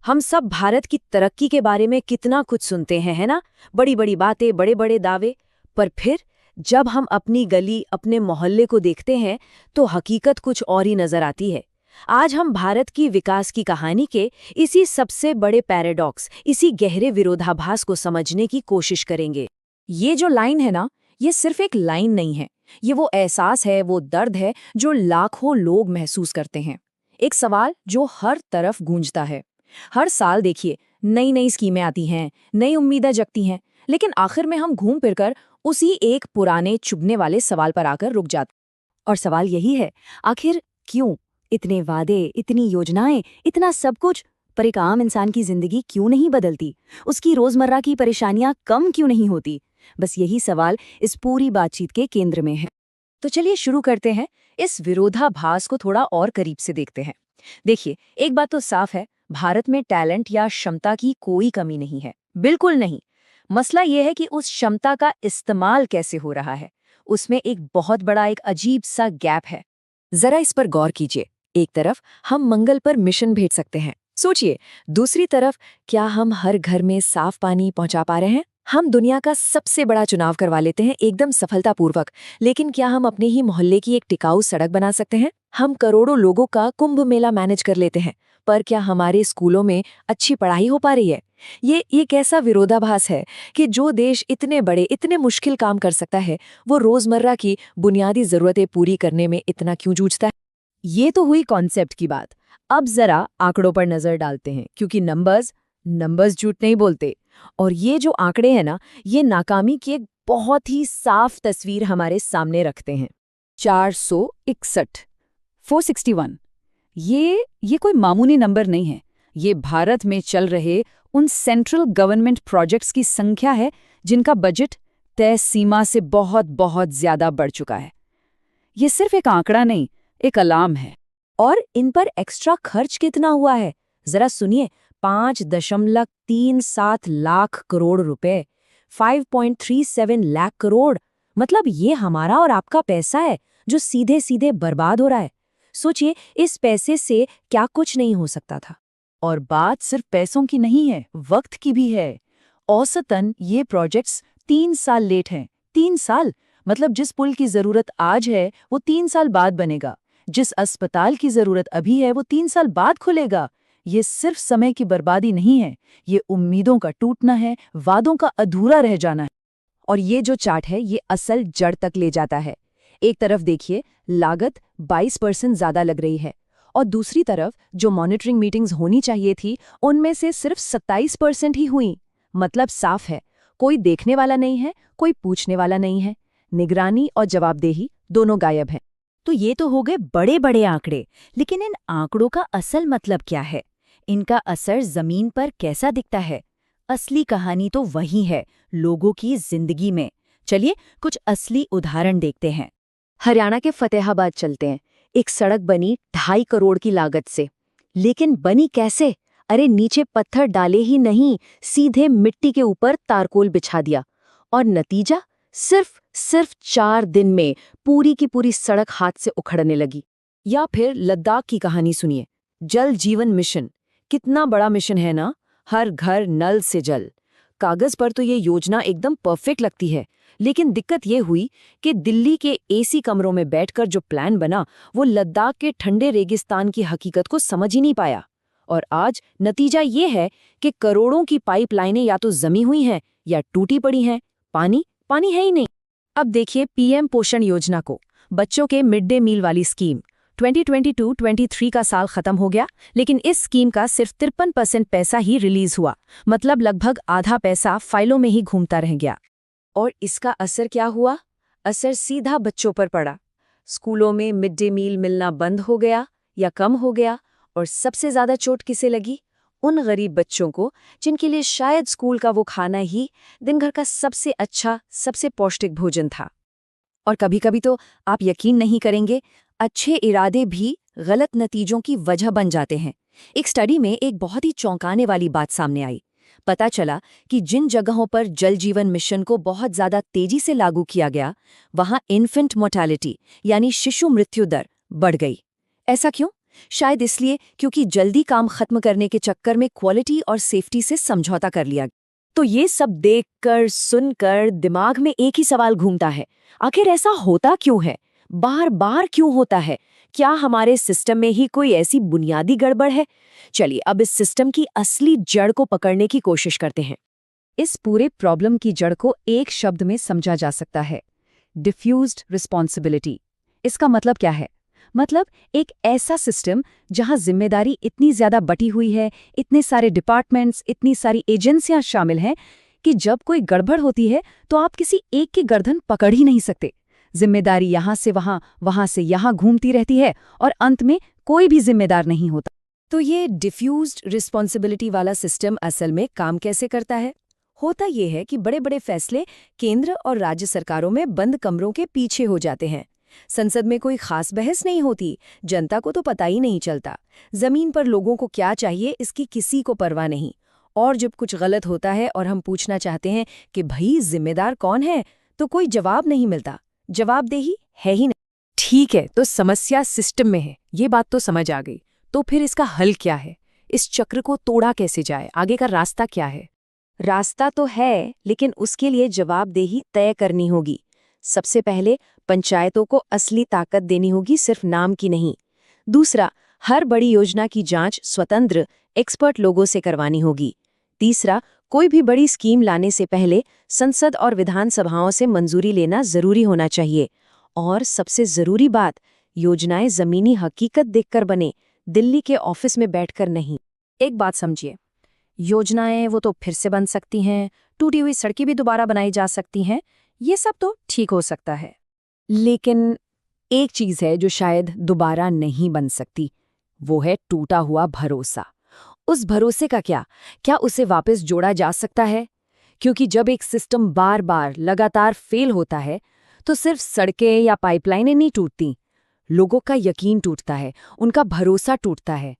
हम सब भारत की तरक्की के बारे में कितना कुछ सुनते हैं, है ना? बड़ी बड़ी बातें, बड़े बड़े दावे। पर फिर जब हम अपनी गली, अपने मोहल्ले को देखते हैं तो हकीकत कुछ और ही नजर आती है। आज हम भारत की विकास की कहानी के इसी सबसे बड़े पैराडॉक्स, इसी गहरे विरोधाभास को समझने की कोशिश करेंगे। ये जो लाइन है ना, ये सिर्फ एक लाइन नहीं है। ये वो एहसास है, वो दर्द है जो लाखों लोग महसूस करते हैं। एक सवाल जो हर तरफ गूंजता है। हर साल देखिए, नई नई स्कीमें आती हैं, नई उम्मीदें जगती हैं, लेकिन आखिर में हम घूम फिरकर उसी एक पुराने चुभने वाले सवाल पर आकर रुक जाते। और सवाल यही है, आखिर क्यों? इतने वादे, इतनी योजनाएं, इतना सब कुछ, पर एक आम इंसान की जिंदगी क्यों नहीं बदलती? उसकी रोजमर्रा की परेशानियां कम क्यों नहीं होती? बस यही सवाल इस पूरी बातचीत के केंद्र में है। तो चलिए शुरू करते हैं, इस विरोधाभास को थोड़ा और करीब से देखते हैं। देखिए, एक बात तो साफ है, भारत में टैलेंट या क्षमता की कोई कमी नहीं है, बिल्कुल नहीं। मसला यह है कि उस क्षमता का इस्तेमाल कैसे हो रहा है, उसमें एक बहुत बड़ा एक अजीब सा गैप है। जरा इस पर गौर कीजिए। एक तरफ हम मंगल पर मिशन भेज सकते हैं, सोचिए। दूसरी तरफ क्या हम हर घर में साफ पानी पहुंचा पा रहे हैं? हम दुनिया का सबसे बड़ा चुनाव करवा लेते हैं एकदम सफलतापूर्वक, लेकिन क्या हम अपने ही मोहल्ले की एक टिकाऊ सड़क बना सकते हैं? हम करोड़ों लोगों का कुंभ मेला मैनेज कर लेते हैं, पर क्या हमारे स्कूलों में अच्छी पढ़ाई हो पा रही है? ये कैसा विरोधाभास है कि जो देश इतने बड़े, इतने मुश्किल काम कर सकता है, वो रोजमर्रा की बुनियादी जरूरतें पूरी करने में इतना क्यों जूझता है? ये तो हुई कॉन्सेप्ट की बात। अब जरा आंकड़ों पर नजर डालते हैं, क्योंकि नंबर्स झूठ नहीं बोलते। और ये जो आंकड़े हैं ना, ये नाकामी की एक बहुत ही साफ तस्वीर हमारे सामने रखते हैं। 461, 461, ये कोई मामूली नंबर नहीं है। ये भारत में चल रहे उन सेंट्रल गवर्नमेंट प्रोजेक्ट्स की संख्या है जिनका बजट तय सीमा से बहुत बहुत ज्यादा बढ़ चुका है। ये सिर्फ एक आंकड़ा नहीं, एक अलार्म है। और इन पर एक्स्ट्रा खर्च कितना हुआ है? जरा सुनिए, 5.37 लाख करोड़ रुपए, 5.37 लाख करोड़। मतलब ये हमारा और आपका पैसा है जो सीधे सीधे बर्बाद हो रहा है। सोचिए, इस पैसे से क्या कुछ नहीं हो सकता था। और बात सिर्फ पैसों की नहीं है, वक्त की भी है। औसतन ये प्रोजेक्ट्स 3 साल लेट हैं। 3 साल मतलब जिस पुल की जरूरत आज है वो 3 साल बाद बनेगा। जिस अस्पताल की जरूरत अभी है वो 3 साल बाद खुलेगा। ये सिर्फ समय की बर्बादी नहीं है, ये उम्मीदों का टूटना है, वादों का अधूरा रह जाना है। और ये जो चार्ट है, ये असल जड़ तक ले जाता है। एक तरफ देखिए, लागत 22% ज्यादा लग रही है, और दूसरी तरफ जो मॉनिटरिंग मीटिंग्स होनी चाहिए थी, उनमें से सिर्फ 27% ही हुई। मतलब साफ है, कोई देखने वाला नहीं है, कोई पूछने वाला नहीं है। निगरानी और जवाबदेही दोनों गायब हैं। तो ये तो हो गए बड़े बड़े आंकड़े, लेकिन इन आंकड़ों का असल मतलब क्या है? इनका असर जमीन पर कैसा दिखता है? असली कहानी तो वही है, लोगों की जिंदगी में। चलिए कुछ असली उदाहरण देखते हैं। हरियाणा के फतेहाबाद चलते हैं। एक सड़क बनी 2.5 करोड़ की लागत से, लेकिन बनी कैसे? अरे नीचे पत्थर डाले ही नहीं, सीधे मिट्टी के ऊपर तारकोल बिछा दिया। और नतीजा, सिर्फ 4 दिन में पूरी की पूरी सड़क हाथ से उखड़ने लगी। या फिर लद्दाख की कहानी सुनिए, जल जीवन मिशन। कितना बड़ा मिशन है ना, हर घर नल से जल। कागज पर तो ये योजना एकदम परफेक्ट लगती है, लेकिन दिक्कत ये हुई कि दिल्ली के एसी कमरों में बैठकर जो प्लान बना, वो लद्दाख के ठंडे रेगिस्तान की हकीकत को समझ ही नहीं पाया। और आज नतीजा ये है कि करोड़ों की पाइपलाइनें या तो जमी हुई हैं या टूटी पड़ी हैं, पानी है ही नहीं। अब देखिए पीएम पोषण योजना को, बच्चों के मिड डे मील वाली स्कीम। 2022-23 का साल खत्म हो गया, लेकिन इस स्कीम का सिर्फ 53% पैसा ही रिलीज हुआ। मतलब लगभग आधा पैसा फाइलों में ही घूमता रह गया। और इसका असर क्या हुआ? असर सीधा बच्चों पर पड़ा। स्कूलों में मिड डे मील मिलना बंद हो गया या कम हो गया। और सबसे ज्यादा चोट किसे लगी? उन गरीब बच्चों को जिनके लिए शायद स्कूल का वो खाना ही दिन भर का सबसे अच्छा, सबसे पौष्टिक भोजन था। और कभी-कभी तो आप यकीन नहीं करेंगे, अच्छे इरादे भी गलत नतीजों की वजह बन जाते हैं। एक स्टडी में एक बहुत ही चौंकाने वाली बात सामने आई। पता चला कि जिन जगहों पर जल जीवन मिशन को बहुत ज्यादा तेजी से लागू किया गया, वहां इन्फेंट मोर्टेलिटी यानी शिशु मृत्यु दर बढ़ गई। ऐसा क्यों? शायद इसलिए क्योंकि जल्दी काम खत्म करने के चक्कर में क्वालिटी और सेफ्टी से समझौता कर लिया। तो ये सब देखकर सुनकर दिमाग में एक ही सवाल घूमता है, आखिर ऐसा होता क्यों है, बार बार क्यों होता है? क्या हमारे सिस्टम में ही कोई ऐसी बुनियादी गड़बड़ है? चलिए अब इस सिस्टम की असली जड़ को पकड़ने की कोशिश करते हैं। इस पूरे प्रॉब्लम की जड़ को एक शब्द में समझा जा सकता है, डिफ्यूज्ड रिस्पॉन्सिबिलिटी। इसका मतलब क्या है? मतलब एक ऐसा सिस्टम जहां जिम्मेदारी इतनी ज्यादा बटी हुई है, इतने सारे डिपार्टमेंट्स, इतनी सारी एजेंसियां शामिल हैं कि जब कोई गड़बड़ होती है तो आप किसी एक की गर्दन पकड़ ही नहीं सकते। जिम्मेदारी यहां से वहां, वहां से यहां घूमती रहती है और अंत में कोई भी जिम्मेदार नहीं होता। तो ये डिफ्यूज्ड रिस्पॉन्सिबिलिटी वाला सिस्टम असल में काम कैसे करता है? होता ये है कि बड़े बड़े फैसले केंद्र और राज्य सरकारों में बंद कमरों के पीछे हो जाते हैं। संसद में कोई खास बहस नहीं होती, जनता को तो पता ही नहीं चलता। जमीन पर लोगों को क्या चाहिए इसकी किसी को परवाह नहीं। और जब कुछ गलत होता है और हम पूछना चाहते हैं कि भाई जिम्मेदार कौन है, तो कोई जवाब नहीं मिलता। जवाबदेही है ही नहीं। ठीक है, तो समस्या सिस्टम में है, ये बात तो समझ आ गई। तो फिर इसका हल क्या है? इस चक्र को तोड़ा कैसे जाए? आगे का रास्ता क्या है? रास्ता तो है, लेकिन उसके लिए जवाबदेही तय करनी होगी। सबसे पहले पंचायतों को असली ताकत देनी होगी, सिर्फ नाम की नहीं। दूसरा, हर बड़ी योजना की जांच स्वतंत्र एक्सपर्ट लोगों से करवानी होगी। तीसरा, कोई भी बड़ी स्कीम लाने से पहले संसद और विधानसभाओं से मंजूरी लेना जरूरी होना चाहिए। और सबसे जरूरी बात, योजनाएं जमीनी हकीकत देखकर बने, दिल्ली के ऑफिस में बैठकर नहीं। एक बात समझिए, योजनाएं वो तो फिर से बन सकती हैं, टूटी हुई सड़कें भी दोबारा बनाई जा सकती हैं, ये सब तो ठीक हो सकता है। लेकिन एक चीज है जो शायद दोबारा नहीं बन सकती, वो है टूटा हुआ भरोसा। उस भरोसे का क्या उसे वापस जोड़ा जा सकता है? क्योंकि जब एक सिस्टम बार बार लगातार फेल होता है तो सिर्फ सड़कें या पाइपलाइनें नहीं टूटती, लोगों का यकीन टूटता है, उनका भरोसा टूटता है।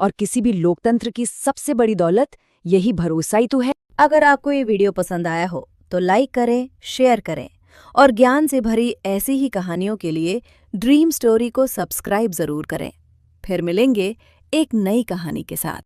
और किसी भी लोकतंत्र की सबसे बड़ी दौलत यही भरोसा ही तो है। अगर आपको ये वीडियो पसंद आया हो तो लाइक करें, शेयर करें और ज्ञान से भरी ऐसी ही कहानियों के लिए ड्रीम स्टोरी को सब्सक्राइब जरूर करें। फिर मिलेंगे एक नई कहानी के साथ।